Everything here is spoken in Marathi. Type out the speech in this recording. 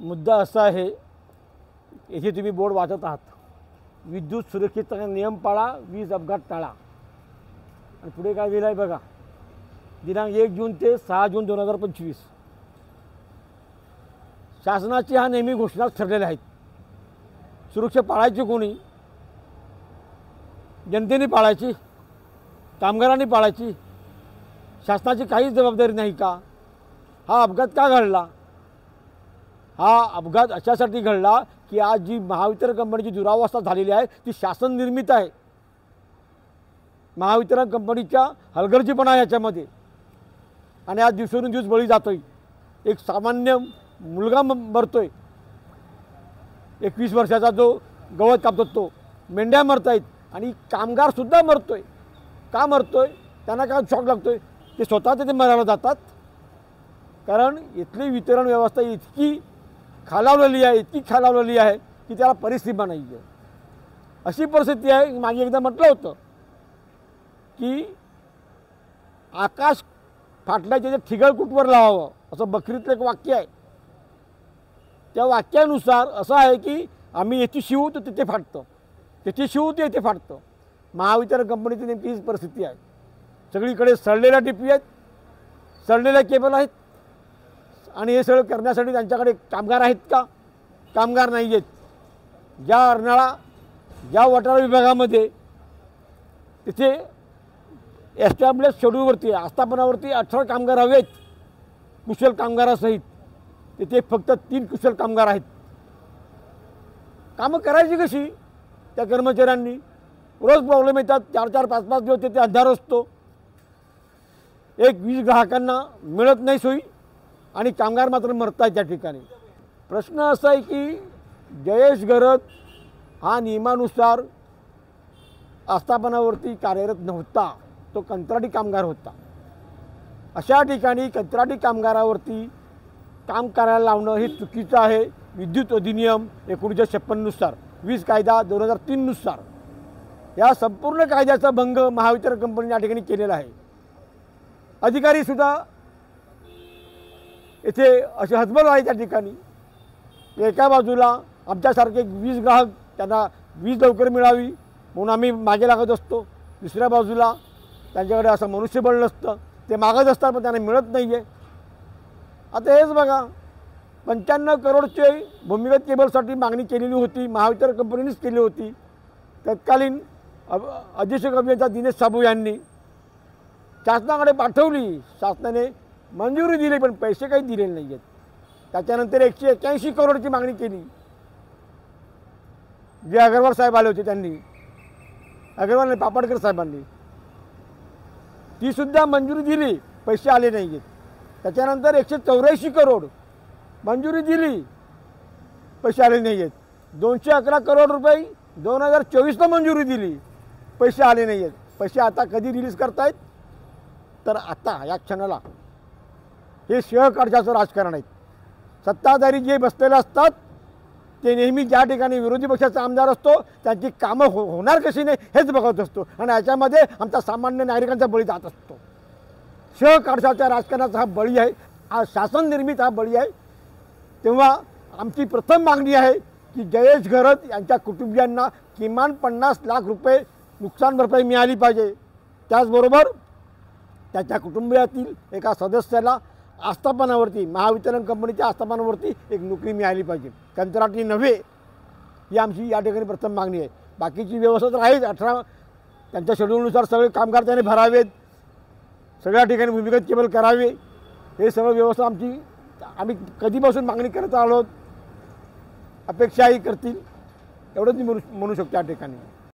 मुद्दा असा आहे, येथे तुम्ही बोर्ड वाचत आहात, विद्युत सुरक्षेचा नियम पाळा, वीज अपघात टाळा. आणि पुढे काय दिलं आहे बघा, दिनांक 1 जून ते 6 जून 2025. शासनाची हा नेहमी घोषणा ठरलेल्या आहेत. सुरक्षा पाळायची कोणी? जनतेने पाळायची, कामगारांनी पाळायची. शासनाची काहीच जबाबदारी नाही का? हा अपघात का घडला? हा अपघात अशासाठी घडला की आज जी महावितरण कंपनीची दुरावस्था झालेली आहे ती शासन निर्मित आहे. महावितरण कंपनीच्या हलगर्जीपणा आहे याच्यामध्ये. आणि आज दिवसेंदिवस बळी जातोय. एक सामान्य मुलगा मरतोय, 21 वर्षाचा, जो गवत कापतो तो. मेंढ्या मरत आहेत आणि कामगारसुद्धा मरतोय. का मरतोय? त्यांना काय शॉक लागतोय? ते स्वतः तिथे मरायला जातात. कारण इथली वितरण व्यवस्था इतकी खालावलेली आहे की त्याला परिसीमा नाही आहे. अशी परिस्थिती आहे. मागे एकदा म्हटलं होतं की आकाश फाटल्याचे जे ठिगळ कुठवर लावावं, असं बकरीतलं एक वाक्य आहे. त्या वाक्यानुसार असं आहे की आम्ही याची शिवू तर तिथे फाटतं, त्याची शिवू ते इथे फाटतं. महावितरण कंपनीची नेमकी हीच परिस्थिती आहे. सगळीकडे सडलेल्या टिपी आहेत, सडलेल्या केबल आहेत. आणि हे सगळं करण्यासाठी त्यांच्याकडे कामगार आहेत का? कामगार नाही आहेत. ज्या अर्नाळा, ज्या वटारा विभागामध्ये तिथे एस्टॅब्लिश शेड्यूलवरती, आस्थापनावरती 18 कामगार हवे आहेत कुशल कामगारासहित, तिथे फक्त 3 कुशल कामगार आहेत. कामं करायची कशी त्या कर्मचाऱ्यांनी? रोज प्रॉब्लेम येतात. 4-4, 5-5 दिवस तिथे अंधार असतो. एक वीज ग्राहकांना मिळत नाही सोयी आणि कामगार मात्र मरत आहेत त्या ठिकाणी. प्रश्न असा आहे की जयेश घरत हा नियमानुसार आस्थापनावरती कार्यरत नव्हता, तो कंत्राटी कामगार होता. अशा ठिकाणी कंत्राटी कामगारावरती काम करायला लावणं हे चुकीचं आहे. विद्युत अधिनियम 1956 नुसार, वीज कायदा 2003 नुसार या संपूर्ण कायद्याचा भंग महावितरण कंपनीने या ठिकाणी केलेला आहे. अधिकारीसुद्धा इथे असे हतबल आहे त्या ठिकाणी. एका बाजूला आमच्यासारखे वीज ग्राहक, त्यांना वीज लवकर मिळावी म्हणून आम्ही मागे लागत असतो. दुसऱ्या बाजूला त्यांच्याकडे असं मनुष्यबळ नसतं, ते मागत असतात पण त्यांना मिळत नाही आहे. आता हेच बघा, 95 करोडचे भूमिगत केबलसाठी मागणी केलेली होती, महावितरण कंपनीनेच केली होती. तत्कालीन अधीक्षक अभियंता दिनेश साबू यांनी शासनाकडे पाठवली. शासनाने मंजुरी दिली पण पैसे काही दिलेले नाही आहेत. त्याच्यानंतर 181 करोडची मागणी केली. जे अग्रवाल साहेब आले होते त्यांनी, अग्रवाल आणि पापडकर साहेबांनी, तीसुद्धा मंजुरी दिली, पैसे आले नाही आहेत. त्याच्यानंतर 184 करोड मंजुरी दिली, पैसे आले नाही आहेत. 211 करोड रुपये 2024ला मंजुरी दिली, पैसे आले नाही आहेत. पैसे आता कधी रिलीज करतायत? तर आता या क्षणाला. हे शेळकाढच्याचं राजकारण आहे. सत्ताधारी जे बसलेले असतात ते नेहमी ज्या ठिकाणी विरोधी पक्षाचा आमदार असतो त्यांची कामं होणार कशी नाही हेच बघत असतो आणि याच्यामध्ये आमचा सामान्य नागरिकांचा बळी जात असतो. शेळकाढच्याच्या राजकारणाचा हा बळी आहे, हा शासन निर्मित हा बळी आहे. तेव्हा आमची प्रथम मागणी आहे की जयेश घरत यांच्या कुटुंबियांना किमान 50 लाख रुपये नुकसान भरपाई मिळाली पाहिजे. त्याचबरोबर त्याच्या कुटुंबियातील एका सदस्याला आस्थापनावरती, महावितरण कंपनीच्या आस्थापनावरती एक नोकरी मिळाली पाहिजे, कंत्राटी नव्हे. ही आमची या ठिकाणी प्रथम मागणी आहे. बाकीची व्यवस्था तर आहेच. 18 त्यांच्या शेड्यूलनुसार सगळे कामगार त्याने भरावेत, सगळ्या ठिकाणी भूमिगत केबल करावे. हे सगळं व्यवस्था आम्ही कधीपासून मागणी करत आलो, अपेक्षाही करतील, एवढंच मी म्हणू शकतो या ठिकाणी.